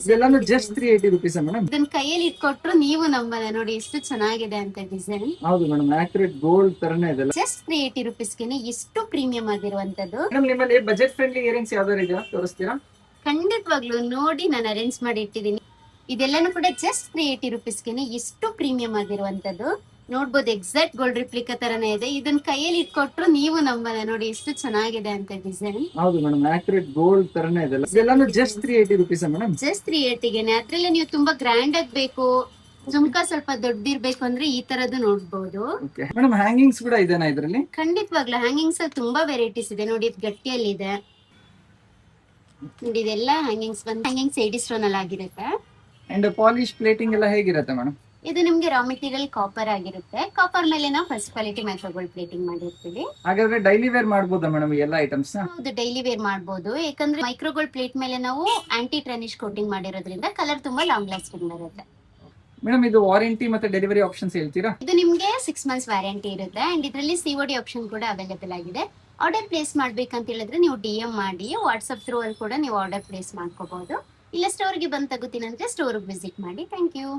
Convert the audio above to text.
ಇದೆಲ್ಲಾನು just 380 rupees madam. ಇದನ್ನ ಕೈಯಲ್ಲಿ ಇಟ್ಕೊಟ್ರು ನೀವು ನಂಬಲ್ಲ ನೋಡಿ ಎಷ್ಟು ಚೆನ್ನಾಗಿದೆ ಅಂತ ಡಿಸೈನ್. ಹೌದು ಮೇಡಮ್, ಆಕ್ಯುರೇಟ್ ಗೋಲ್ಡ್ ತರನೇ ಇದೆ. ಜಸ್ಟ್ 380 ರುಪೀಸ್ಗೆ ಎಷ್ಟು ಪ್ರೀಮಿಯಂ ಆಗಿರುವಂತದ್ದು. ಮೇಡಮ್ ನಿಮ್ಮಲ್ಲಿ ಬಜೆಟ್ ಫ್ರೆಂಡ್ಲಿ ಇಯರಿಂಗ್ಸ್ ಯಾವ್ದಾರು ಇದೆಯಾ, ತೋರಿಸ್ತೀರಾ? ಖಂಡಿತವಾಗ್ಲೂ ನೋಡಿ ನಾನು ಅರೇಂಜ್ ಮಾಡಿ ಇಟ್ಟಿದ್ದೀನಿ. ಇದೆಲ್ಲಾನು ಕೂಡ ಜಸ್ಟ್ 380 ರುಪೀಸ್ಗೆ ಎಷ್ಟು ಪ್ರೀಮಿಯಂ ಆಗಿರುವಂತದ್ದು. ನೋಡ್ಬೋದು ಎಕ್ಸಾಕ್ಟ್ ಗೋಲ್ಡ್ ರಿಪ್ಲಿಕಾ ತರನೇ ಇದೆ. ಇದನ್ನ ಕೈಯಲ್ಲಿ ಇಟ್ಕೊಟ್ರು ನೀವು ನಂಬಲ್ಲ ನೋಡಿ ಎಷ್ಟು ಚೆನ್ನಾಗಿದೆ ಅಂತ ಡಿಸೈನ್. ಹೌದು ಮೇಡಮ್, ಆಕ್ಯುರೇಟ್ ಗೋಲ್ಡ್ ತರನೇ ಇದೆ. ಇದೆಲ್ಲಾನು ಜಸ್ಟ್ 380 ರುಪೀಸ್ ಮೇಡಮ್. ಜಸ್ಟ್ 380ಗೆ ಅದ್ರಲ್ಲಿ ನೀವು ತುಂಬಾ ಗ್ರ್ಯಾಂಡ್ ಆಗ್ಬೇಕು, ಜುಮ್ಕ ಸ್ವಲ್ಪ ದೊಡ್ಡದಿರ್ಬೇಕು ಅಂದ್ರೆ ಈ ತರದ್ದು ನೋಡ್ಬೋದು. ಮೇಡಮ್ ಹ್ಯಾಂಗಿಂಗ್ಸ್ ಕೂಡ ಇದೆನಾ ಇದರಲ್ಲಿ? ಖಂಡಿತವಾಗ್ಲೂ ಹ್ಯಾಂಗಿಂಗ್ಸ್ ಅಲ್ಲಿ ತುಂಬಾ ವೆರೈಟೀಸ್ ಇದೆ ನೋಡಿ. ಇದು ಗಟ್ಟಿಯಲ್ಲಿ ಇದೆ ನೋಡಿ. ಇದೆಲ್ಲ ಹ್ಯಾಂಗಿಂಗ್ಸ್ ಬಂದು ಹ್ಯಾಂಗಿಂಗ್ಸ್ 80 ಸ್ಟೋನ್ ಅಲ್ಲಿ ಆಗಿರುತ್ತೆ. ಅಂಡ್ ಪಾಲಿಶ್ ಪ್ಲೇಟಿಂಗ್ ಎಲ್ಲ ಹೇಗಿರುತ್ತೆ ಮೇಡಮ್? ಇದು ನಿಮ್ಗೆ ರಾ ಮೆಟೀರಿಯಲ್ ಕಾಪರ್ ಆಗಿರುತ್ತೆ. ಕಾಪರ್ ಮೇಲೆ ನಾವು first quality micro gold plating ಮಾಡಿರ್ತೀವಿ. ಹಾಗಾದ್ರೆ ಡೈಲಿ ವೇರ್ ಮಾಡಬಹುದಾ ಮೇಡಮ್ ಈ ಎಲ್ಲ ಐಟಮ್ಸ್? ಹೌದು, ಡೈಲಿ ವೇರ್ ಮಾಡಬಹುದು. ಯಾಕಂದ್ರೆ ಮೈಕ್ರೋ ಗೋಲ್ಡ್ ಪ್ಲೇಟ್ ಮೇಲೆ ನಾವು ಆಂಟಿ ಟ್ರನಿಶ್ ಕೋಟಿಂಗ್ ಮಾಡಿರೋದ್ರಿಂದ ಕಲರ್ ತುಂಬಾ ಲಾಂಗ್ ಲಾಸ್ಟಿಂಗ್ ಬರುತ್ತೆ. ಮೇಡಮ್ ಇದು ವಾರಂಟಿ ಮತ್ತೆ ಡೆಲಿವರಿ ಆಪ್ಷನ್ಸ್ ಹೇಳ್ತೀರಾ? ಇದು ನಿಮ್ಗೆ 6 ಮಂತ್ಸ್ ವ್ಯಾರಂಟಿ ಇರುತ್ತೆ. ಅಂಡ್ ಇದರಲ್ಲಿ ಸಿಒಡಿ ಆಪ್ಷನ್ ಕೂಡ ಅವೈಲೇಬಲ್ ಆಗಿದೆ. ಆರ್ಡರ್ ಪ್ಲೇಸ್ ಮಾಡ್ಬೇಕಂತ ಹೇಳಿದ್ರೆ ನೀವು DM ಮಾಡಿ ವಾಟ್ಸ್ಆಪ್ ಥ್ರೂ ಅಲ್ಲಿ ಕೂಡ ನೀವು ಆರ್ಡರ್ ಪ್ಲೇಸ್ ಮಾಡ್ಕೋಬಹುದು. ಇಲ್ಲ ಸ್ಟೋರ್ಗೆ ಬಂದು ತಗೋತೀನಿ ಅಂದ್ರೆ ಸ್ಟೋರ್ಗೆ ವಿಸಿಟ್ ಮಾಡಿ. Thank you.